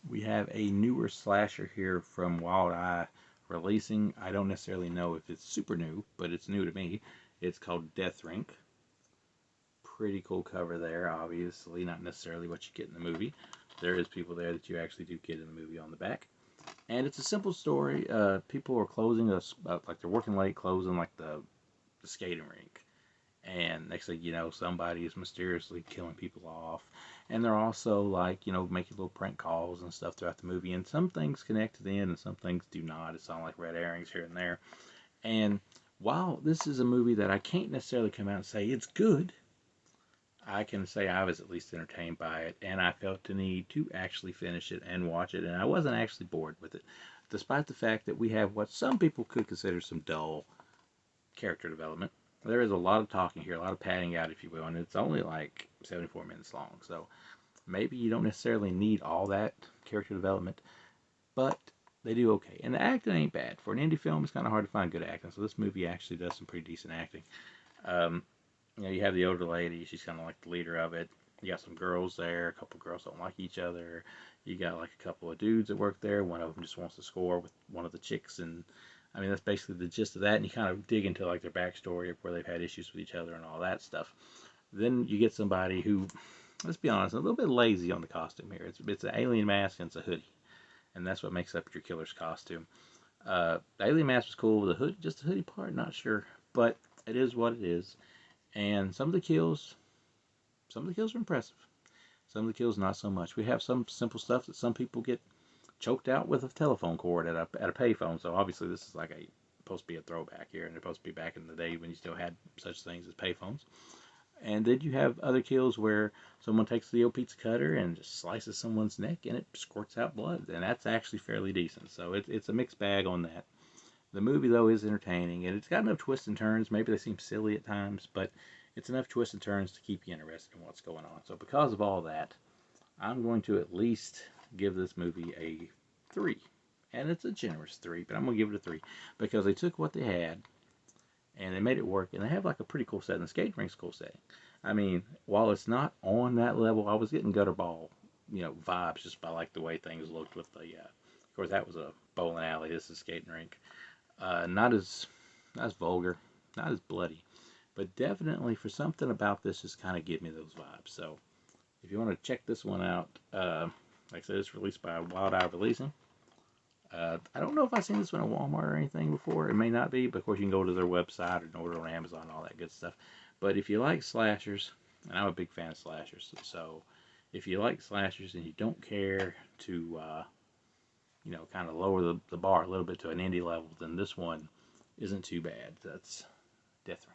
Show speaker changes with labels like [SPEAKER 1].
[SPEAKER 1] We have a newer slasher here from Wild Eye releasing. I don't necessarily know if it's super new, but it's new to me. It's called Rink. Pretty cool cover there, obviously. Not necessarily what you get in the movie. There is people there that you actually do get in the movie on the back. And it's a simple story. People are closing like they're working late, closing like the skating rink. And next thing you know, somebody is mysteriously killing people off. And they're also like, making little prank calls and stuff throughout the movie. And some things connect to the end and some things do not. It's not like red herrings here and there. And while this is a movie that I can't necessarily come out and say it's good, I can say I was at least entertained by it, and I felt the need to actually finish it and watch it, and I wasn't actually bored with it, despite the fact that we have what some people could consider some dull character development. There is a lot of talking here, a lot of padding out, if you will, and it's only like 74 minutes long, so maybe you don't necessarily need all that character development, but they do okay. And the acting ain't bad. For an indie film, it's kind of hard to find good acting, so this movie actually does some pretty decent acting. Um, you have the older lady, she's kind of like the leader of it. You got some girls there, a couple girls don't like each other. You got like a couple of dudes that work there. One of them just wants to score with one of the chicks, and I mean that's basically the gist of that. And you kind of dig into like their backstory of where they've had issues with each other and all that stuff. Then you get somebody who, let's be honest, a little bit lazy on the costume here. It's an alien mask and it's a hoodie, and that's what makes up your killer's costume. The alien mask was cool. The hood, just the hoodie part, not sure, but it is what it is. And some of the kills are impressive. Some of the kills not so much. We have some simple stuff that some people get choked out with a telephone cord at a payphone. So obviously this is like a supposed to be a throwback here, and they're supposed to be back in the day when you still had such things as payphones. And then you have other kills where someone takes the old pizza cutter and just slices someone's neck and it squirts out blood, and that's actually fairly decent. So it's a mixed bag on that. The movie, though, is entertaining, and it's got enough twists and turns. Maybe they seem silly at times, but it's enough twists and turns to keep you interested in what's going on. So, because of all that, I'm going to at least give this movie a 3. And it's a generous 3, but I'm going to give it a 3 because they took what they had and they made it work, and they have like a pretty cool setting. The skate rink's a cool setting. I mean, while it's not on that level, I was getting gutter ball, vibes just by like the way things looked with the. Of course, that was a bowling alley. This is a skating rink. Not as vulgar, not as bloody, but definitely for something about this just kind of give me those vibes. So if you want to check this one out, like I said, it's released by Wild Eye Releasing. I don't know if I've seen this one at Walmart or anything before. It may not be, but of course you can go to their website or order on Amazon and all that good stuff. But if you like slashers, and I'm a big fan of slashers, so if you like slashers and you don't care to kind of lower the bar a little bit to an indie level, then this one isn't too bad. That's Death